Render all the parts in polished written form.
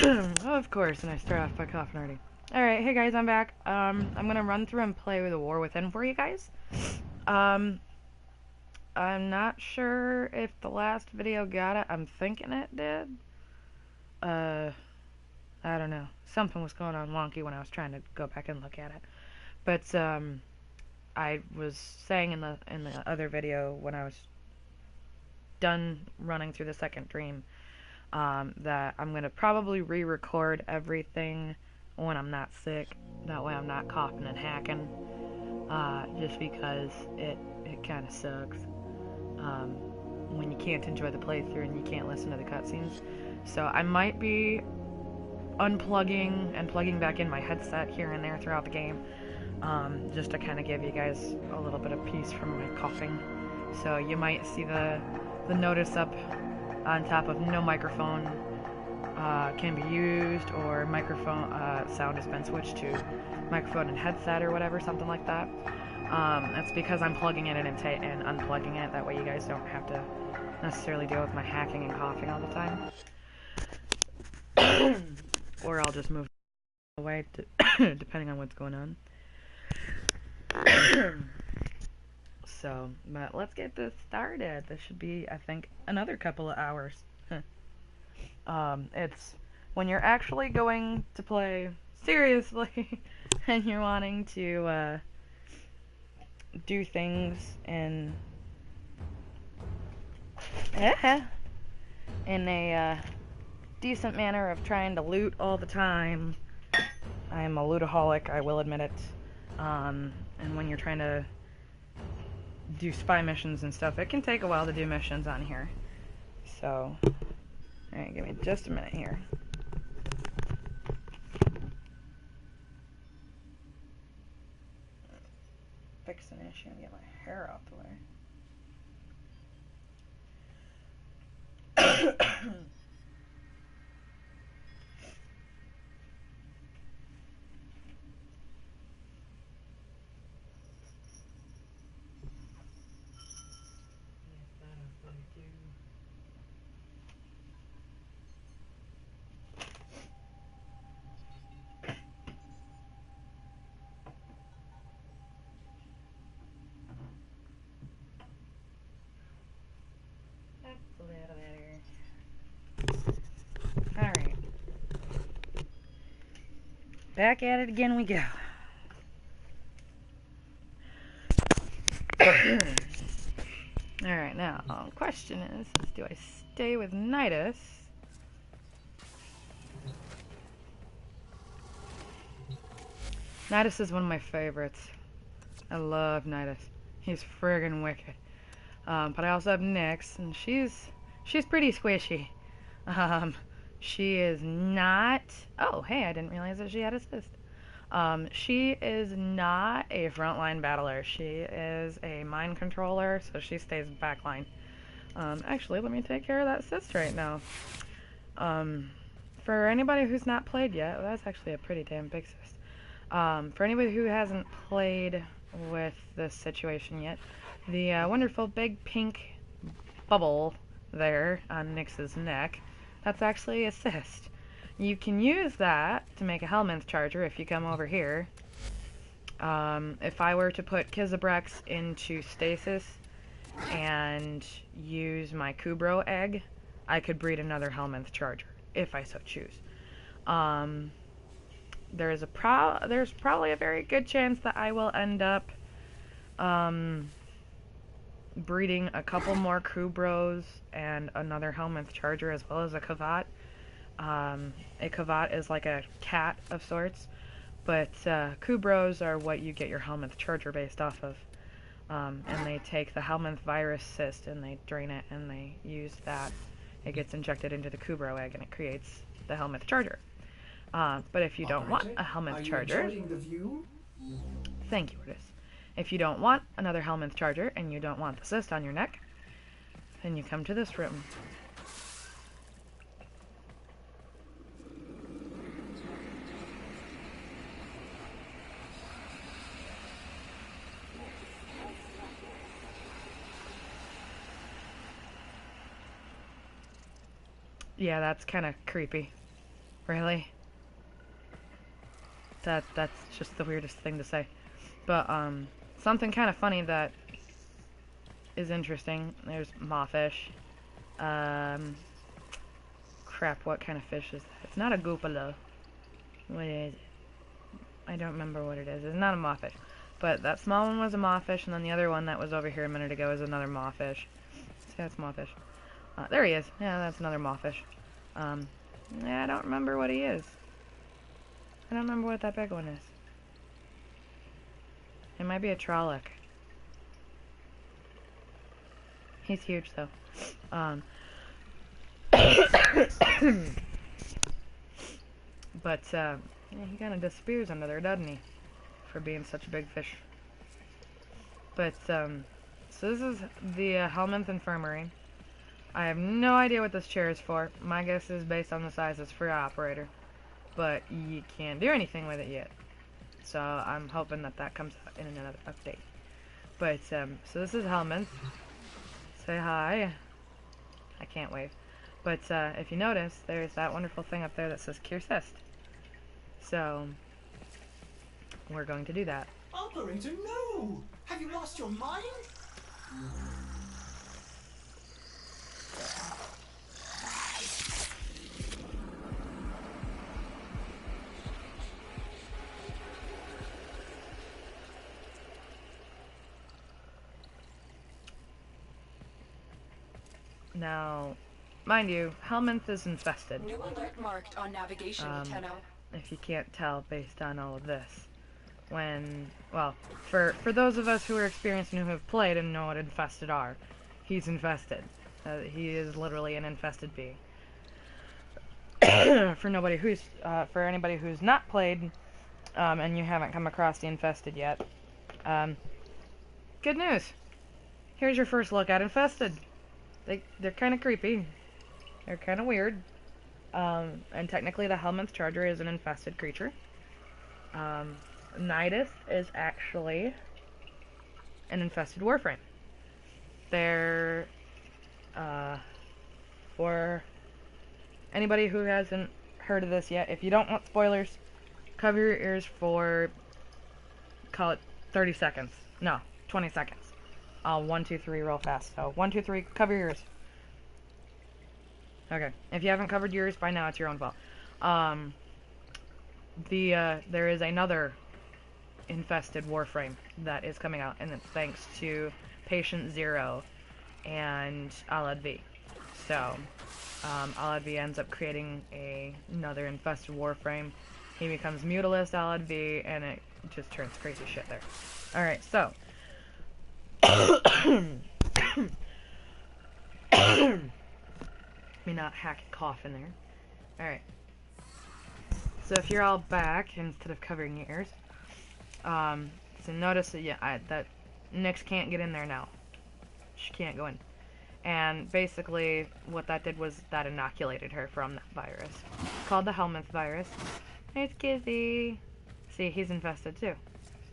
Of course, and I start off by coughing already. Alright, hey guys, I'm back. I'm gonna run through and play with the War Within for you guys. Um, I'm not sure if the last video got it. I'm thinking it did. I don't know. Something was going on wonky when I was trying to go back and look at it. But, I was saying in the other video when I was done running through the second dream, that I'm gonna probably re-record everything when I'm not sick. That way I'm not coughing and hacking. Just because it kind of sucks when you can't enjoy the playthrough and you can't listen to the cutscenes. So I might be unplugging and plugging back in my headset here and there throughout the game, just to kind of give you guys a little bit of peace from my coughing. So you might see the notice up on top of no microphone can be used, or microphone sound has been switched to microphone and headset or whatever, something like that. That's because I'm plugging it in and unplugging it. That way you guys don't have to necessarily deal with my hacking and coughing all the time. Or I'll just move away depending on what's going on. So, but let's get this started. This should be, I think, another couple of hours. It's when you're actually going to play seriously and you're wanting to do things in a decent manner of trying to loot all the time. I am a lootaholic, I will admit it. And when you're trying to do spy missions and stuff, it can take a while to do missions on here. So, alright, give me just a minute here. Fix an issue and get my hair out the way. Alright. Back at it again we go. Alright, now, the question is, do I stay with Nidus? Nidus is one of my favorites. I love Nidus. He's friggin' wicked. But I also have Nyx, and she's pretty squishy. She is not... Oh, hey, I didn't realize that she had assist. She is not a frontline battler. She is a mind controller, so she stays backline. Actually, let me take care of that assist right now. For anybody who's not played yet, well, that's actually a pretty damn big assist. For anybody who hasn't played with this situation yet, the wonderful big pink bubble there on Nyx's neck, that's actually assist. You can use that to make a Hellman's Charger if you come over here. If I were to put Kizabrex into stasis and use my Kubro egg, I could breed another Hellman's Charger, if I so choose. There's probably a very good chance that I will end up breeding a couple more Kubros and another Hellman's Charger, as well as a Kavat. A Kavat is like a cat of sorts, but Kubros are what you get your Hellman's Charger based off of. And they take the Hellman's virus cyst and they drain it and they use that. It gets injected into the Kubro egg and it creates the Hellman's Charger. But if you don't want a Hellman's Charger... Thank you, Otis. If you don't want another Hellman's Charger and you don't want the cyst on your neck, then you come to this room. Yeah, that's kind of creepy. Really? That's just the weirdest thing to say. But something kind of funny that is interesting. There's mawfish. Crap, what kind of fish is that? It's not a goopala. What is it? I don't remember what it is. It's not a mawfish. But that small one was a mawfish, and then the other one that was over here a minute ago is another mawfish. See, that's mawfish. There he is. Yeah, that's another mawfish. Yeah, I don't remember what he is. I don't remember what that big one is. It might be a Trolloc. He's huge, though. But, yeah, he kind of disappears under there, doesn't he? For being such a big fish. But, so this is the Helminth Infirmary. I have no idea what this chair is for. My guess is based on the size it's for operator. But you can't do anything with it yet. So I'm hoping that that comes out in another update. But, so this is Helminth. Say hi. I can't wave. But, if you notice, there's that wonderful thing up there that says Kirsest. So, we're going to do that. Operator, no! Have you lost your mind? Now, mind you, Helminth is infested. New alert marked on navigation, Tenno. If you can't tell based on all of this. When, well, for those of us who are experienced and who have played and know what infested are, he's infested. He is literally an infested being. For anybody who's not played, and you haven't come across the infested yet, good news. Here's your first look at infested. They're kind of creepy. They're kind of weird. And technically the Helminth Charger is an infested creature. Nidus is actually an infested Warframe. They're, for anybody who hasn't heard of this yet, if you don't want spoilers, cover your ears for, call it 30 seconds. No, 20 seconds. 1, 2, 3, roll fast. So, 1, 2, 3, cover your ears. Okay, if you haven't covered yours by now, it's your own fault. There is another infested Warframe that is coming out, and it's thanks to Patient Zero and Alad V. So, Alad V ends up creating another infested Warframe. He becomes Mutalist Alad V, and it just turns crazy shit there. Alright, so. Let me not hack and cough in there. Alright. So if you're all back, instead of covering your ears, so notice that, yeah, that Nyx can't get in there now. She can't go in. And basically, what that did was that inoculated her from that virus. It's called the Helminth virus. It's Kizzy. See, he's infested too.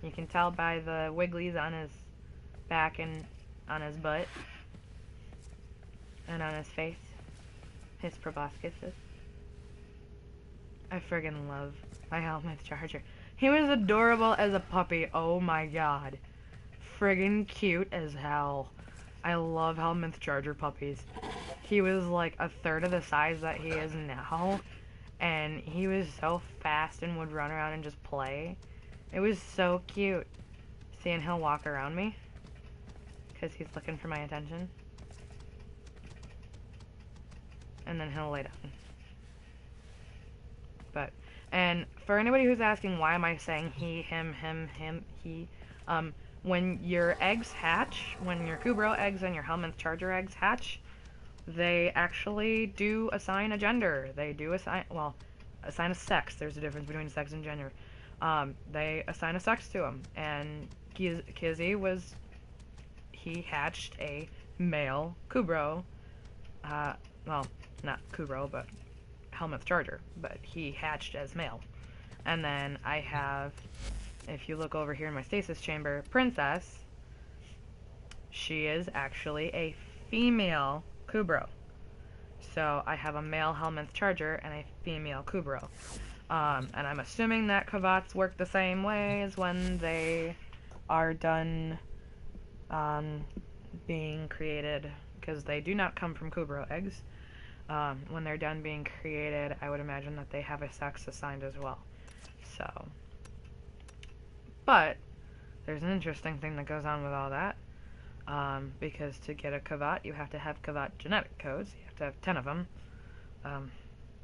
You can tell by the wigglies on his back and on his butt. And on his face. His proboscises. I friggin' love my Helminth Charger. He was adorable as a puppy. Oh my god. Friggin' cute as hell. I love Helminth Charger puppies. He was like a third of the size that he is now. And he was so fast and would run around and just play. It was so cute. Seeing he'll walk around me. Because he's looking for my attention. And then he'll lay down. But, and for anybody who's asking why am I saying he, him, he, when your eggs hatch, when your Kubrow eggs and your Helminth Charger eggs hatch, they actually do assign a gender. They do assign, well, assign a sex. There's a difference between sex and gender. They assign a sex to them. And Kizzy was, he hatched a male Kubrow, well, not Kubrow, but Helminth Charger, but he hatched as male. And then I have, if you look over here in my stasis chamber, Princess. She is actually a female Kubrow. So I have a male Helminth Charger and a female Kubrow. And I'm assuming that Kavats work the same way as when they are done being created, because they do not come from Kubrow eggs. When they're done being created, I would imagine that they have a sex assigned as well. So, but there's an interesting thing that goes on with all that, because to get a Kavat, you have to have Kavat genetic codes. You have to have 10 of them,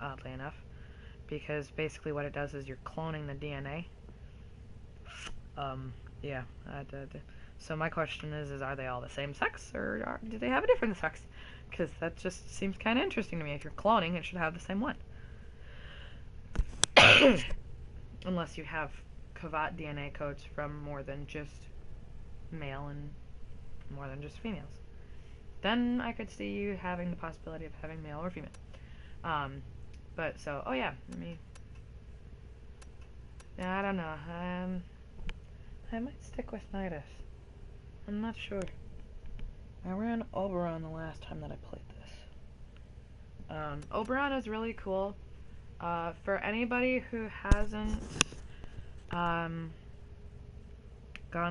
oddly enough, because basically what it does is you're cloning the DNA. Yeah. So my question is are they all the same sex, or do they have a different sex? Because that just seems kind of interesting to me. If you're cloning, it should have the same one. Unless you have Kavat DNA codes from more than just male and more than just females. Then I could see you having the possibility of having male or female. But so, oh yeah, I don't know. I might stick with Nidus. I'm not sure. I ran Oberon the last time that I played this. Oberon is really cool. For anybody who hasn't gone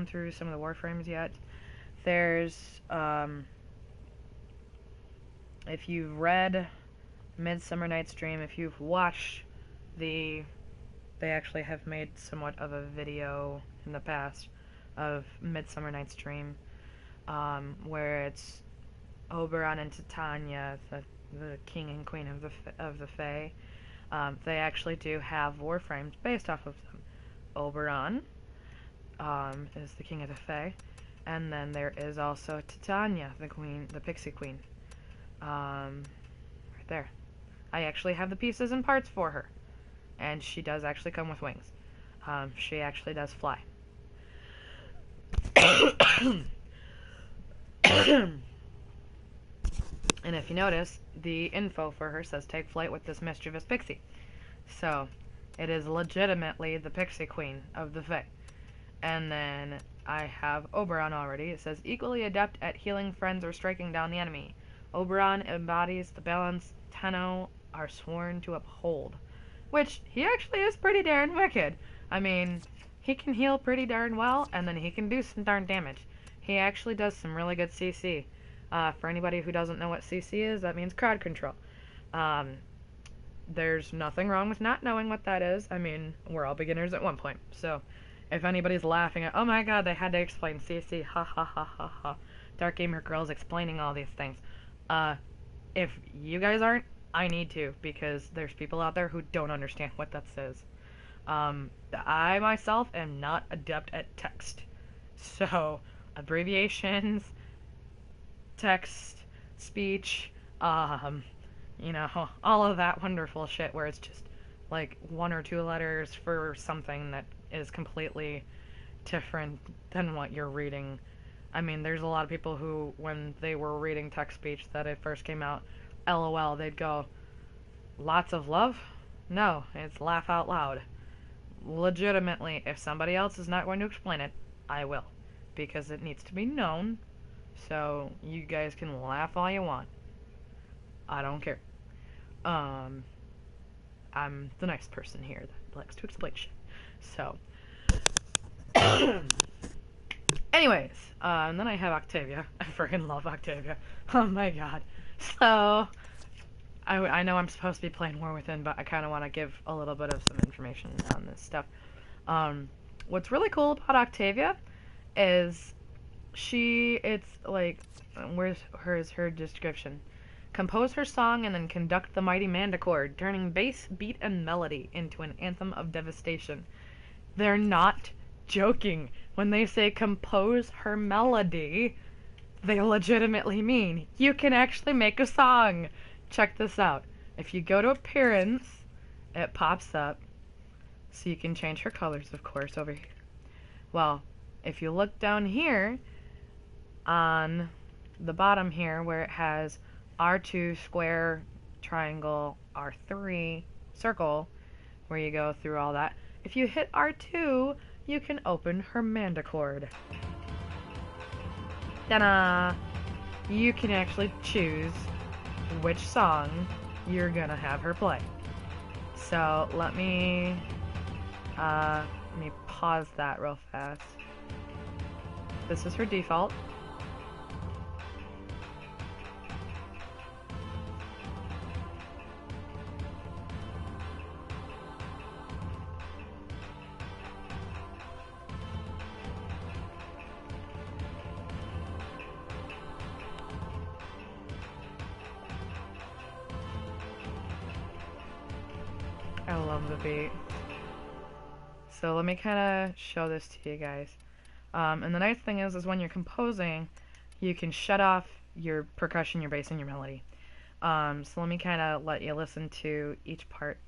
through some of the Warframes yet, there's, if you've read Midsummer Night's Dream, if you've watched they actually have made somewhat of a video in the past of Midsummer Night's Dream, where it's Oberon and Titania, the king and queen of the Fae. They actually do have Warframes based off of them. Oberon is the king of the Fae, and then there is also Titania, the queen, the pixie queen. Right there. I actually have the pieces and parts for her, and she does actually come with wings. She actually does fly. And if you notice, the info for her says take flight with this mischievous pixie. So, it is legitimately the pixie queen of the Fae. And then I have Oberon already. It says equally adept at healing friends or striking down the enemy. Oberon embodies the balance Tenno are sworn to uphold. Which, he actually is pretty darn wicked. I mean, he can heal pretty darn well, and then he can do some darn damage. He actually does some really good CC. For anybody who doesn't know what CC is, that means crowd control. There's nothing wrong with not knowing what that is. I mean, we're all beginners at one point. So, if anybody's laughing at, oh my god, they had to explain CC, ha ha ha ha ha. Dark Gamer Girl's explaining all these things. If you guys aren't, I need to, because there's people out there who don't understand what that says. I myself am not adept at text. So, abbreviations, text, speech, you know, all of that wonderful shit where it's just like 1 or 2 letters for something that is completely different than what you're reading. I mean, there's a lot of people who, when they were reading text speech that it first came out, LOL, they'd go, lots of love? No, it's laugh out loud. Legitimately, if somebody else is not going to explain it, I will. Because it needs to be known, so you guys can laugh all you want. I don't care. I'm the nice person here that likes to explain shit. So, anyways, and then I have Octavia. I freaking love Octavia. Oh my god. So, I know I'm supposed to be playing War Within, but I kind of want to give a little bit of some information on this stuff. What's really cool about Octavia is it's like, where's her description? Compose her song and then conduct the mighty Manticore, turning bass, beat, and melody into an anthem of devastation. They're not joking. When they say compose her melody, they legitimately mean you can actually make a song. Check this out. If you go to appearance, it pops up. So you can change her colors, of course, over here. Well, if you look down here, on the bottom here, where it has R2, square, triangle, R3, circle, where you go through all that. If you hit R2, you can open her Manticore. Ta-da! You can actually choose which song you're gonna have her play. So let me pause that real fast. This is her default. I love the beat. So let me kind of show this to you guys. And the nice thing is when you're composing, you can shut off your percussion, your bass, and your melody. So let me kind of let you listen to each part.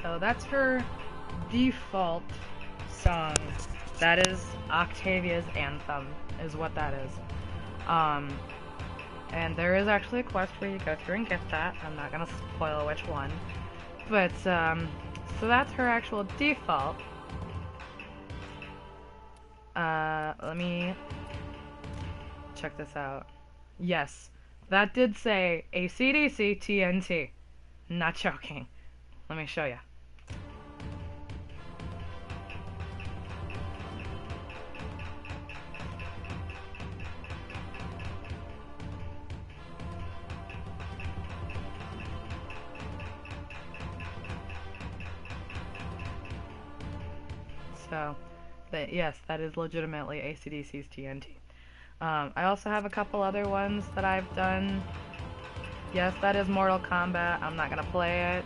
So that's her default song. That is Octavia's anthem, is what that is. And there is actually a quest where you go through and get that. I'm not gonna spoil which one. But, so that's her actual default. Let me check this out. Yes, that did say AC/DC TNT. Not joking. Let me show you. So, yes, that is legitimately AC/DC's TNT. I also have a couple other ones that I've done. Yes, that is Mortal Kombat. I'm not gonna play it.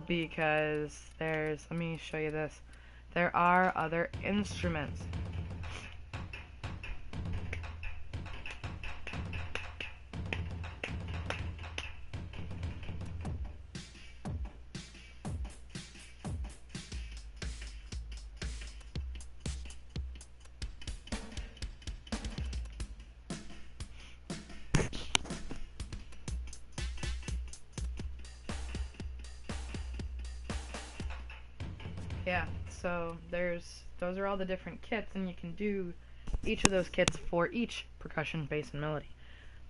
Because let me show you this. There are other instruments. Yeah, so those are all the different kits, and you can do each of those kits for each percussion, bass, and melody.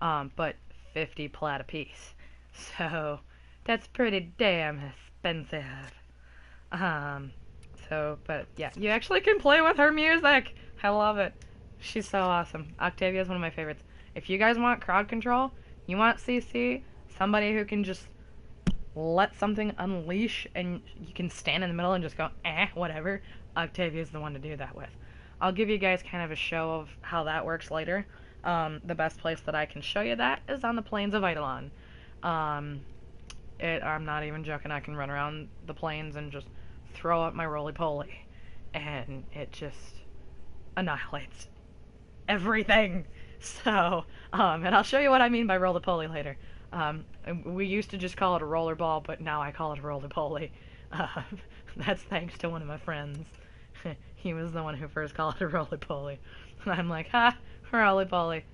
But 50 plat a piece. So that's pretty damn expensive. But yeah, you actually can play with her music. I love it. She's so awesome. Octavia is one of my favorites. If you guys want crowd control, you want CC, somebody who can just let something unleash and you can stand in the middle and just go, whatever, Octavia's the one to do that with. I'll give you guys kind of a show of how that works later. The best place that I can show you that is on the plains of Eidolon. I'm not even joking, I can run around the plains and just throw up my roly-poly, and it just annihilates everything. So, and I'll show you what I mean by roly-poly later. We used to just call it a rollerball, but now I call it a roly-poly. Uh, that's thanks to one of my friends. He was the one who first called it a roly-poly. And I'm like, ha, roly-poly.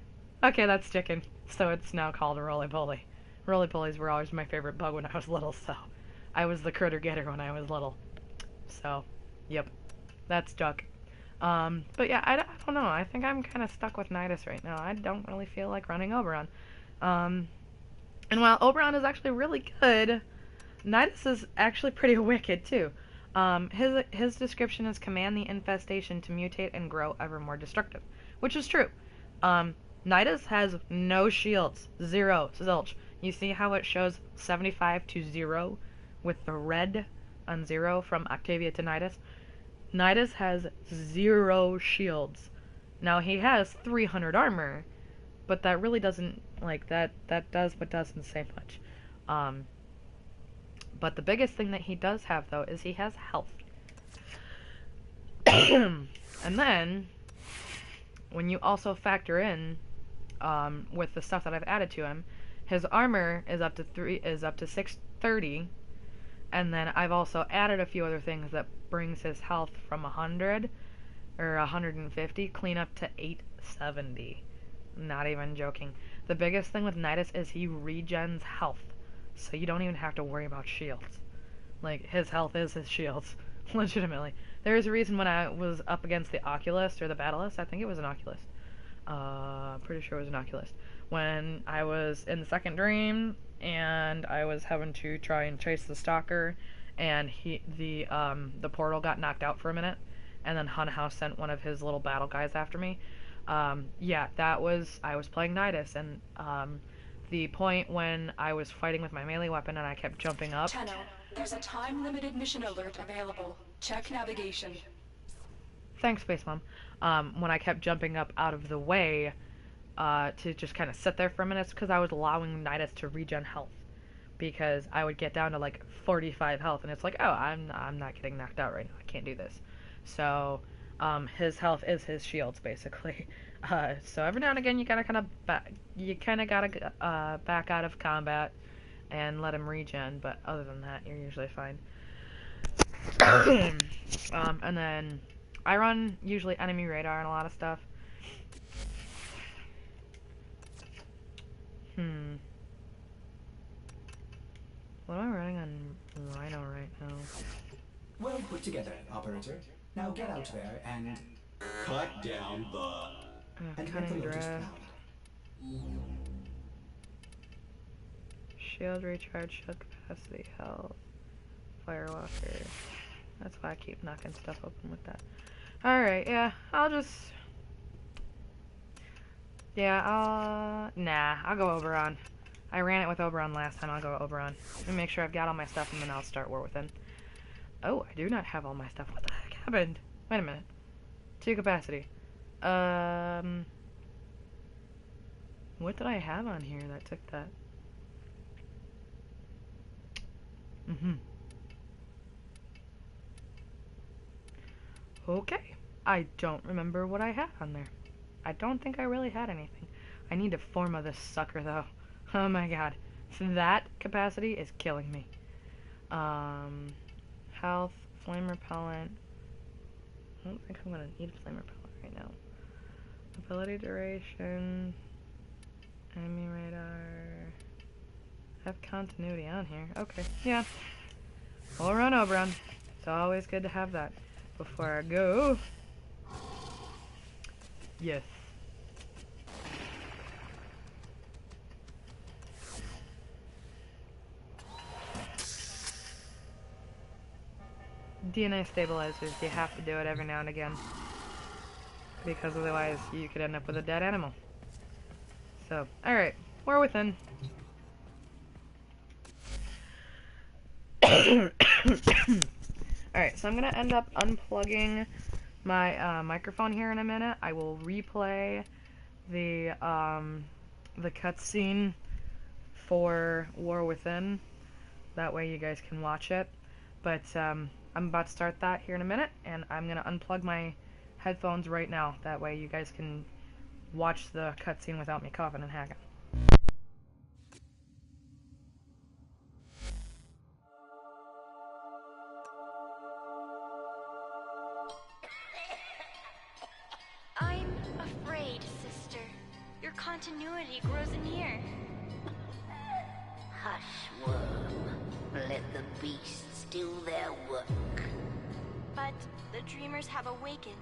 Okay, that's sticking. So it's now called a roly-poly. Roly-polies were always my favorite bug when I was little, so I was the critter getter when I was little. So, yep, that's stuck. But yeah, I don't know. I think I'm kind of stuck with Nidus right now. I don't really feel like running Oberon. And while Oberon is actually really good, Nidus is actually pretty wicked too. His description is command the infestation to mutate and grow ever more destructive, which is true. Nidus has no shields, 0, zilch. You see how it shows 75 to 0 with the red on 0 from Octavia to Nidus? Nidus has 0 shields. Now he has 300 armor, but that really doesn't, like, that does but doesn't say much. But the biggest thing that he does have, though, is he has health. And then, when you also factor in, with the stuff that I've added to him, his armor is up to 630, and then I've also added a few other things that brings his health from 100 or 150 clean up to 870. Not even joking. The biggest thing with Nidus is he regens health, so you don't even have to worry about shields. Like, his health is his shields. Legitimately. There's a reason when I was up against the Oculist or the Battlist, I think it was an Oculist. Pretty sure it was an Oculist. When I was in the second dream and I was having to try and chase the Stalker, and the portal got knocked out for a minute, and then Hunhouse sent one of his little battle guys after me. Yeah, I was playing Nidus, and the point when I was fighting with my melee weapon and I kept jumping up. Tenno, there's a time-limited mission alert available. Check navigation. Thanks, Space Mom. When I kept jumping up out of the way to just kind of sit there for a minute, because I was allowing Nidus to regen health. Because I would get down to like 45 health, and it's like, oh, I'm not getting knocked out right now. I can't do this. So his health is his shields, basically. So every now and again, you gotta back out of combat and let him regen. But other than that, you're usually fine. And then I run usually enemy radar and a lot of stuff. What am I running on Rhino right now? Well put together, operator. Now get out there and Cut down the... get Cunning the Lotus Draft. Cloud. Shield recharge, shield capacity, health, Firewalker. That's why I keep knocking stuff open with that. Alright, yeah, I'll go Oberon. I ran it with Oberon last time, I'll go Oberon. Let me make sure I've got all my stuff, and then I'll start War Within. Oh, I do not have all my stuff. What the heck happened? Wait a minute. 2 capacity. What did I have on here that took that? Okay. I don't remember what I had on there. I don't think I really had anything. I need to forma this sucker, though. Oh my god. So that capacity is killing me. Health, flame repellent. I don't think I'm gonna need flame repellent right now. Ability duration. Enemy radar. Have continuity on here. Okay, yeah. We'll run Oberon. It's always good to have that before I go. Yes. DNA stabilizers, you have to do it every now and again. Because otherwise you could end up with a dead animal. So, alright. War Within. Alright, so I'm gonna end up unplugging my microphone here in a minute. I will replay the cutscene for War Within. That way you guys can watch it. But I'm about to start that here in a minute, and I'm gonna unplug my headphones right now. That way you guys can watch the cutscene without me coughing and hacking. I'm afraid, sister. Your continuity grows anear. Hush, worm. Let the beasts do their work. But the dreamers have awakened.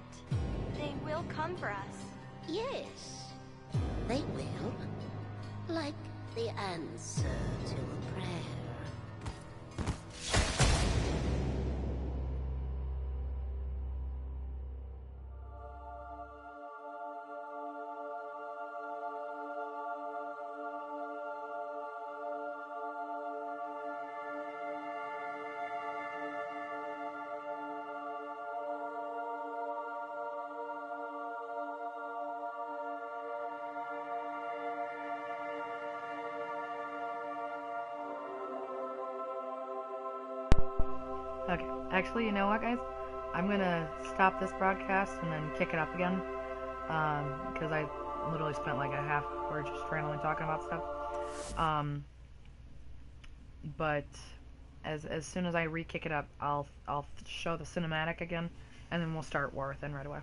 They will come for us. Yes, they will. Like the answer to a prayer. Okay, actually, you know what, guys? I'm gonna stop this broadcast and then kick it up again, because I literally spent like a half hour just randomly talking about stuff. But as soon as I re-kick it up, I'll show the cinematic again, and then we'll start War Within right away.